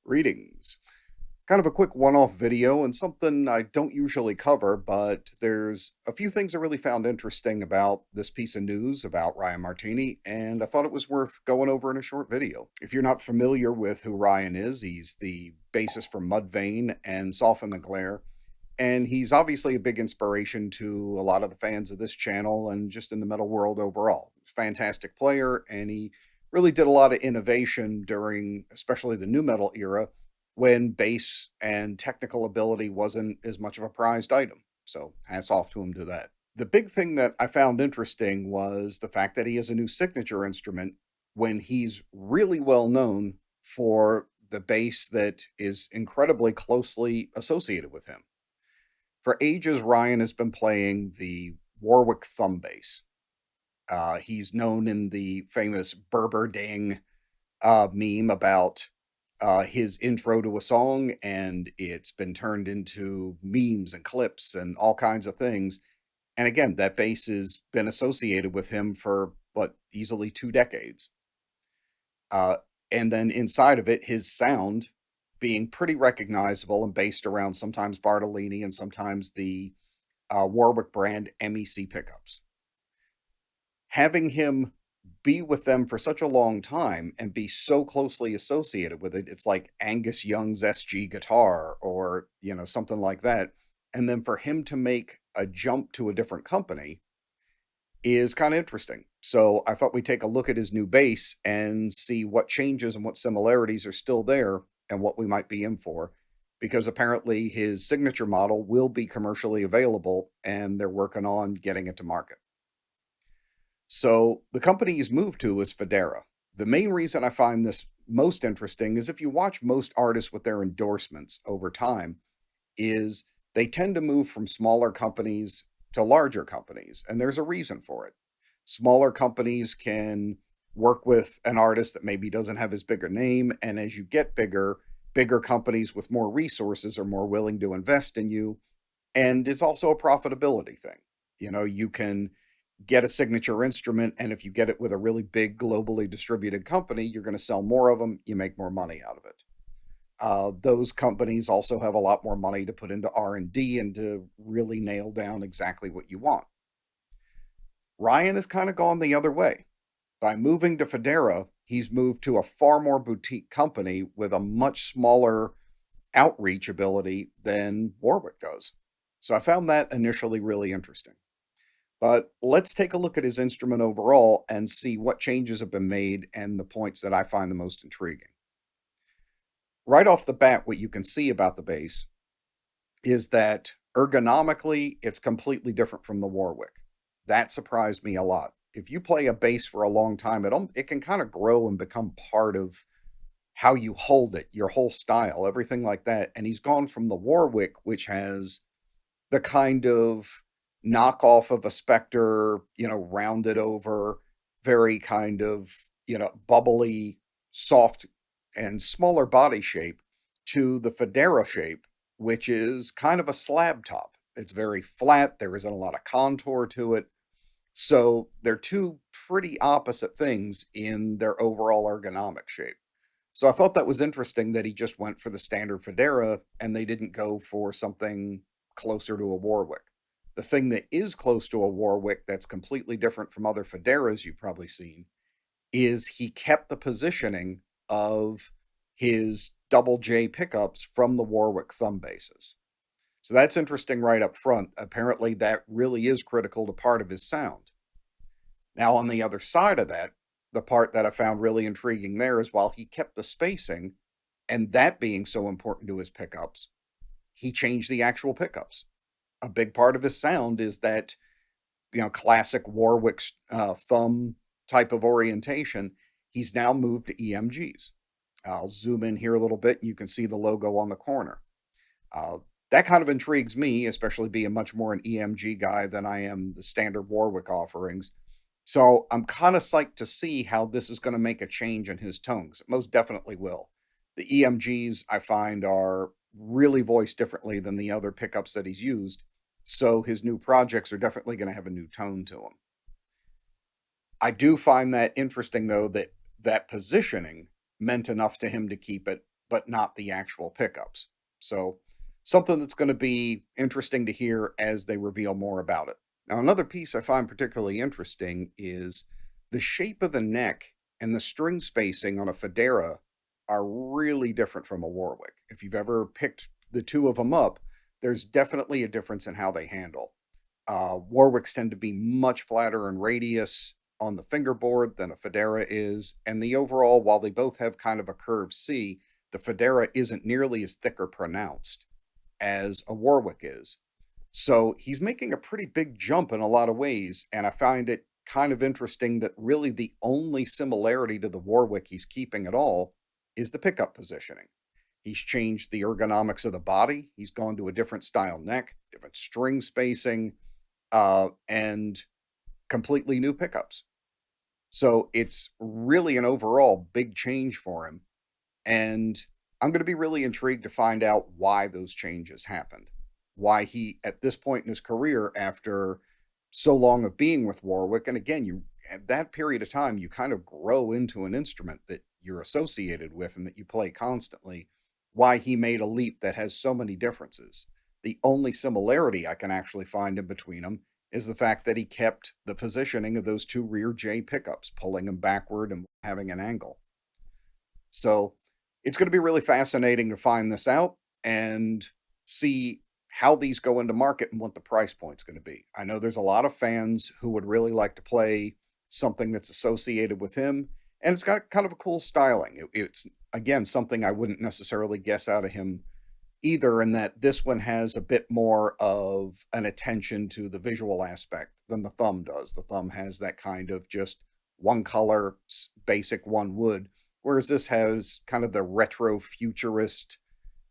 Greetings. Kind of a quick one-off video and something I don't usually cover, but there's a few things I really found interesting about this piece of news about Ryan Martinie, and I thought it was worth going over in a short video. If you're not familiar with who Ryan is, he's the bassist for Mudvayne and Soften the Glare, and he's obviously a big inspiration to a lot of the fans of this channel and just in the metal world overall. Fantastic player, and he really did a lot of innovation during especially the new metal era when bass and technical ability wasn't as much of a prized item. So hats off to him to that. The big thing that I found interesting was the fact that he has a new signature instrument when he's really well known for the bass that is incredibly closely associated with him. For ages, Ryan has been playing the Warwick thumb bass. He's known in the famous Berber Ding meme about his intro to a song, and it's been turned into memes and clips and all kinds of things. And again, that bass has been associated with him for what, easily 2 decades. Uh, and then inside of it, his sound being pretty recognizable and based around sometimes Bartolini and sometimes the Warwick brand MEC pickups. Having him be with them for such a long time and be so closely associated with it, it's like Angus Young's SG guitar or, something like that. And then for him to make a jump to a different company is kind of interesting. So I thought we'd take a look at his new bass and see what changes and what similarities are still there and what we might be in for. Because apparently his signature model will be commercially available and they're working on getting it to market. So the company he's moved to is Fodera. The main reason I find this most interesting is if you watch most artists with their endorsements over time, is they tend to move from smaller companies to larger companies, and there's a reason for it. Smaller companies can work with an artist that maybe doesn't have as big a name, and as you get bigger, bigger companies with more resources are more willing to invest in you, and it's also a profitability thing. You can get a signature instrument, and if you get it with a really big globally distributed company, you're going to sell more of them, you make more money out of it. Those companies also have a lot more money to put into R&D and to really nail down exactly what you want. Ryan has kind of gone the other way. By moving to Fodera, he's moved to a far more boutique company with a much smaller outreach ability than Warwick does. So I found that initially really interesting. But let's take a look at his instrument overall and see what changes have been made and the points that I find the most intriguing. Right off the bat, what you can see about the bass is that ergonomically, it's completely different from the Warwick. That surprised me a lot. If you play a bass for a long time, it can kind of grow and become part of how you hold it, your whole style, everything like that. And he's gone from the Warwick, which has the kind of knockoff of a Spectre, rounded over, very kind of, bubbly, soft, and smaller body shape, to the Fodera shape, which is kind of a slab top. It's very flat. There isn't a lot of contour to it. So they're two pretty opposite things in their overall ergonomic shape. So I thought that was interesting that he just went for the standard Fodera and they didn't go for something closer to a Warwick. The thing that is close to a Warwick that's completely different from other Foderas you've probably seen is he kept the positioning of his double J pickups from the Warwick thumb basses. So that's interesting right up front. Apparently that really is critical to part of his sound. Now on the other side of that, the part that I found really intriguing there is while he kept the spacing, and that being so important to his pickups, he changed the actual pickups. A big part of his sound is that, classic Warwick thumb type of orientation. He's now moved to EMGs. I'll zoom in here a little bit and you can see the logo on the corner. That kind of intrigues me, especially being much more an EMG guy than I am the standard Warwick offerings. So I'm kind of psyched to see how this is going to make a change in his tones. It most definitely will. The EMGs I find are really voiced differently than the other pickups that he's used. So his new projects are definitely going to have a new tone to them. I do find that interesting, though, that positioning meant enough to him to keep it but not the actual pickups. So, something that's going to be interesting to hear as they reveal more about it. Now, another piece I find particularly interesting is the shape of the neck and the string spacing on a Fodera are really different from a Warwick. If you've ever picked the two of them up, there's definitely a difference in how they handle. Warwicks tend to be much flatter in radius on the fingerboard than a Fodera is, and the overall, while they both have kind of a curved C, the Fodera isn't nearly as thick or pronounced as a Warwick is. So he's making a pretty big jump in a lot of ways, and I find it kind of interesting that really the only similarity to the Warwick he's keeping at all is the pickup positioning. He's changed the ergonomics of the body. He's gone to a different style neck, different string spacing, and completely new pickups. So it's really an overall big change for him. And I'm going to be really intrigued to find out why those changes happened. Why he, at this point in his career, after so long of being with Warwick, and again, you at that period of time, you kind of grow into an instrument that you're associated with and that you play constantly. Why he made a leap that has so many differences. The only similarity I can actually find in between them is the fact that he kept the positioning of those two rear J pickups, pulling them backward and having an angle. So it's going to be really fascinating to find this out and see how these go into market and what the price point's going to be. I know there's a lot of fans who would really like to play something that's associated with him, and it's got kind of a cool styling. It's, again, something I wouldn't necessarily guess out of him either, in that this one has a bit more of an attention to the visual aspect than the thumb does. The thumb has that kind of just one color, basic one wood, whereas this has kind of the retro futurist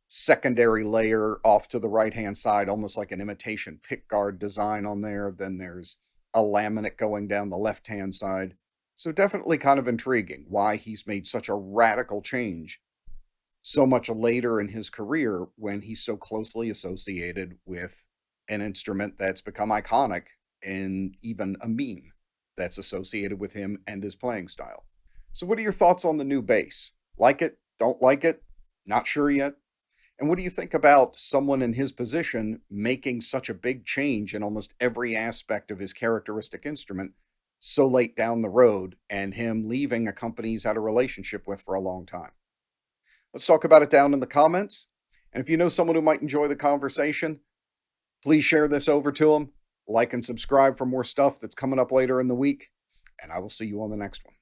secondary layer off to the right hand side, almost like an imitation pickguard design on there. Then there's a laminate going down the left hand side. So definitely kind of intriguing why he's made such a radical change so much later in his career when he's so closely associated with an instrument that's become iconic and even a meme that's associated with him and his playing style. So what are your thoughts on the new bass? Like it? Don't like it? Not sure yet? And what do you think about someone in his position making such a big change in almost every aspect of his characteristic instrument so late down the road, and him leaving a company he's had a relationship with for a long time? Let's talk about it down in the comments. And if you know someone who might enjoy the conversation, please share this over to them. Like and subscribe for more stuff that's coming up later in the week. And I will see you on the next one.